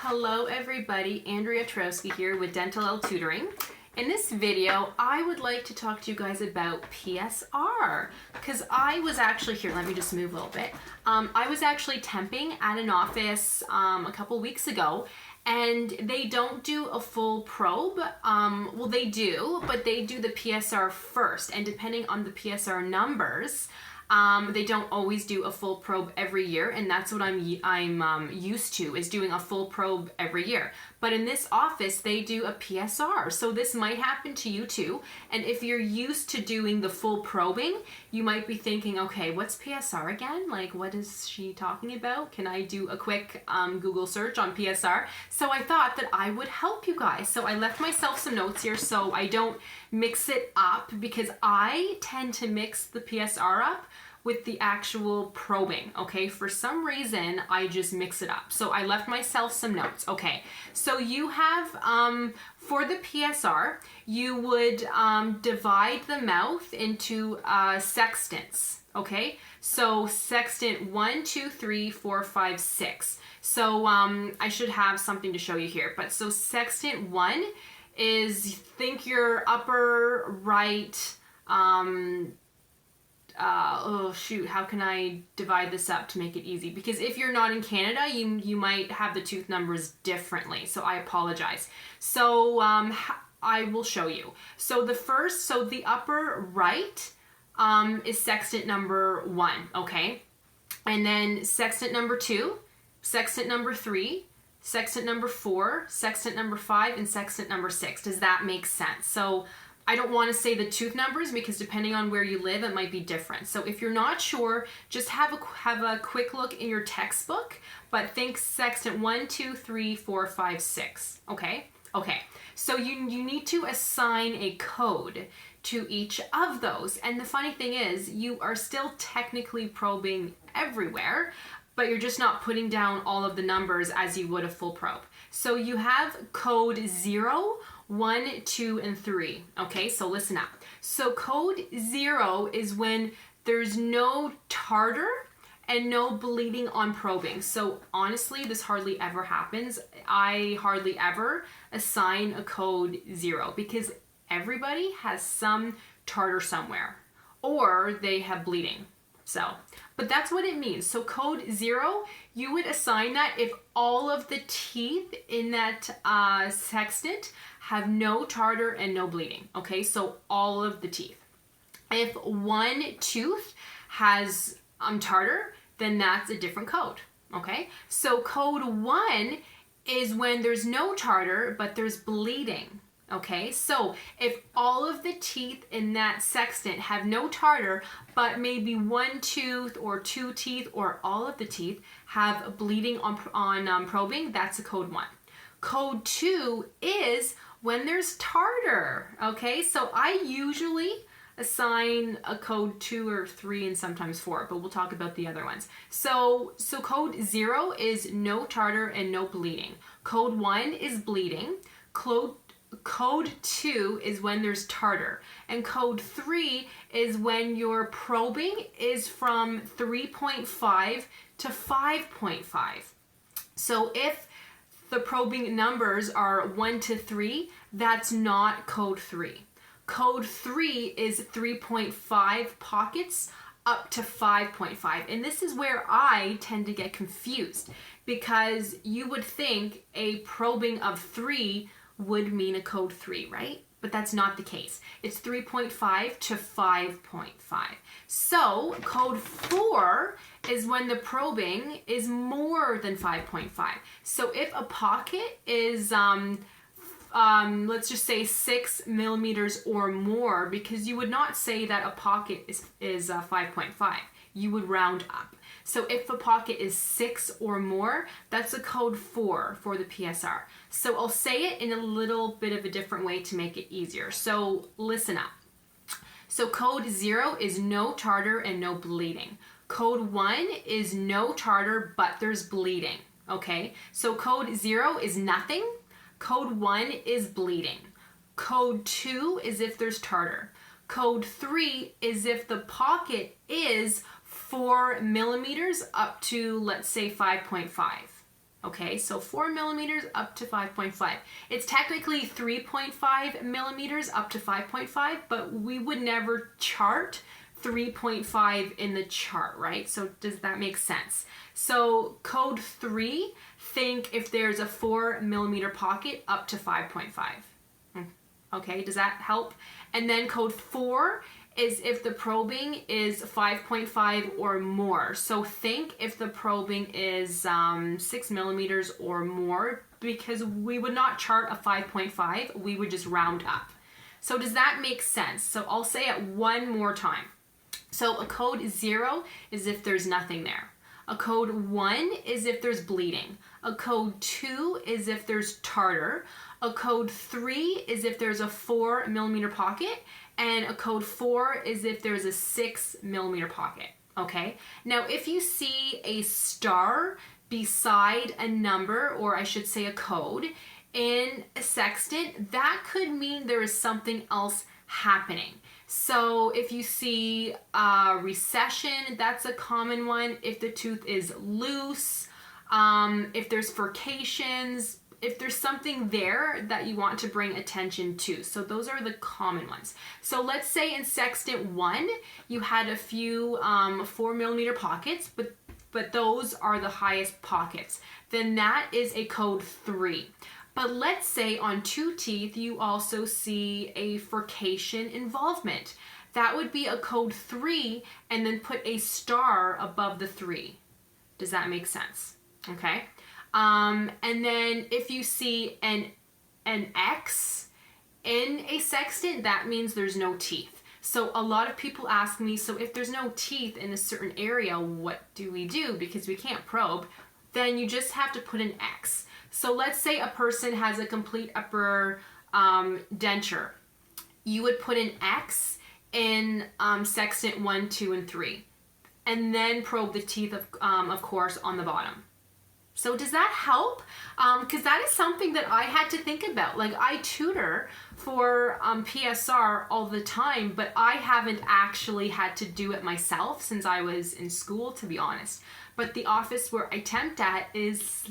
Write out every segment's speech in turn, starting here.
Hello everybody, Andrea Trowski here with Dentalelle Tutoring. In this video, I would like to talk to you guys about PSR because I was actually here, let me just move a little bit. I was actually temping at an office a couple weeks ago, and they don't do a full probe. Well, they do, but they do the PSR first, and depending on the PSR numbers, they don't always do a full probe every year, and that's what I'm used to, is doing a full probe every year. But in this office, they do a PSR, so this might happen to you too. And if you're used to doing the full probing, you might be thinking, okay, what's PSR again? Like, what is she talking about? Can I do a quick Google search on PSR? So I thought that I would help you guys. So I left myself some notes here so I don't mix it up, because I tend to mix the PSR up with the actual probing, okay? For some reason, I just mix it up. So I left myself some notes, okay? So you have, for the PSR, you would divide the mouth into sextants, okay? So sextant 1, 2, 3, 4, 5, 6. So I should have something to show you here. But so sextant 1 is, think your upper right, oh shoot, how can I divide this up to make it easy? Because if you're not in Canada, you might have the tooth numbers differently, so I apologize. So I will show you. So the upper right is sextant number 1, okay? And then sextant number 2, sextant number 3, sextant number 4, sextant number 5, and sextant number 6. Does that make sense? So I don't want to say the tooth numbers because depending on where you live, it might be different. So if you're not sure, just have a quick look in your textbook, but think sextant 1, 2, 3, 4, 5, 6. Okay? Okay. So you need to assign a code to each of those. And the funny thing is, you are still technically probing everywhere, but you're just not putting down all of the numbers as you would a full probe. So you have code 0, 1, 2, and 3. Okay, so listen up. So code 0 is when there's no tartar and no bleeding on probing. So honestly, this hardly ever happens. I hardly ever assign a code 0 because everybody has some tartar somewhere or they have bleeding. So, but that's what it means. So code 0, you would assign that if all of the teeth in that sextant have no tartar and no bleeding. Okay, so all of the teeth. If one tooth has tartar, then that's a different code. Okay, so code 1 is when there's no tartar but there's bleeding. Okay, so if all of the teeth in that sextant have no tartar, but maybe one tooth or 2 teeth or all of the teeth have bleeding on probing, that's a code 1. Code 2 is when there's tartar. Okay, so I usually assign a code 2 or 3 and sometimes 4, but we'll talk about the other ones. So code 0 is no tartar and no bleeding. Code 1 is bleeding. Code 2 is when there's tartar, and code 3 is when your probing is from 3.5 to 5.5. So if the probing numbers are 1 to 3, that's not code 3. Code 3 is 3.5 pockets up to 5.5, and this is where I tend to get confused, because you would think a probing of 3 would mean a code 3, right? But that's not the case. It's 3.5 to 5.5. So code 4 is when the probing is more than 5.5. So if a pocket is, let's just say 6 millimeters or more, because you would not say that a pocket is 5.5. You would round up. So if the pocket is 6 or more, that's a code 4 for the PSR. So I'll say it in a little bit of a different way to make it easier. So listen up. So code 0 is no tartar and no bleeding. Code 1 is no tartar, but there's bleeding. Okay, so code 0 is nothing. Code 1 is bleeding. Code 2 is if there's tartar. Code 3 is if the pocket is 4 millimeters up to, let's say, 5.5. Okay, so 4 millimeters up to 5.5. It's technically 3.5 millimeters up to 5.5, but we would never chart 3.5 in the chart, right? So does that make sense? So code 3, think if there's a 4 millimeter pocket up to 5.5. Okay, does that help? And then code 4 is if the probing is 5.5 or more. So think if the probing is 6 millimeters or more, because we would not chart a 5.5, we would just round up. So does that make sense? So I'll say it one more time. So a code 0 is if there's nothing there. A code 1 is if there's bleeding. A code 2 is if there's tartar. A code 3 is if there's a 4 millimeter pocket. And a code 4 is if there's a 6 millimeter pocket. Okay? Now, if you see a star beside a number, or I should say a code, in a sextant, that could mean there is something else happening. So if you see recession, that's a common one. If the tooth is loose, if there's furcations, if there's something there that you want to bring attention to. So those are the common ones. So let's say in sextant 1, you had a few 4 millimeter pockets, but those are the highest pockets. Then that is a code 3. But let's say on 2 teeth, you also see a furcation involvement. That would be a code 3, and then put a star above the 3. Does that make sense? Okay. And then if you see an X in a sextant, that means there's no teeth. So a lot of people ask me, so if there's no teeth in a certain area, what do we do? Because we can't probe. Then you just have to put an X. So let's say a person has a complete upper denture. You would put an X in sextant 1, 2, and 3. And then probe the teeth, of course, on the bottom. So does that help? Because that is something that I had to think about. Like, I tutor for PSR all the time, but I haven't actually had to do it myself since I was in school, to be honest. But the office where I temp at is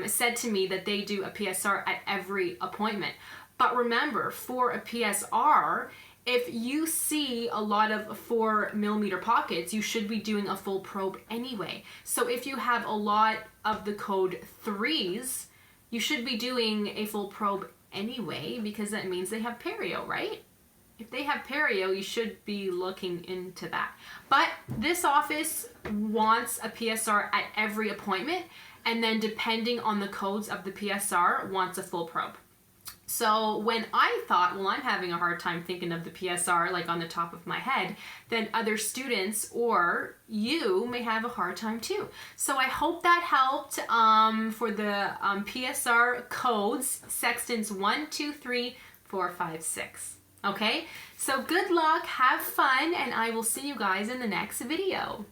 said to me that they do a PSR at every appointment. But remember, for a PSR, if you see a lot of 4 millimeter pockets, you should be doing a full probe anyway. So if you have a lot of the code 3s, you should be doing a full probe anyway, because that means they have perio, right? If they have perio, you should be looking into that. But this office wants a PSR at every appointment, and then depending on the codes of the PSR, wants a full probe. So when I thought, well, I'm having a hard time thinking of the PSR like on the top of my head, then other students or you may have a hard time too. So I hope that helped for the PSR codes, sextants 1, 2, 3, 4, 5, 6. Okay, so good luck, have fun, and I will see you guys in the next video.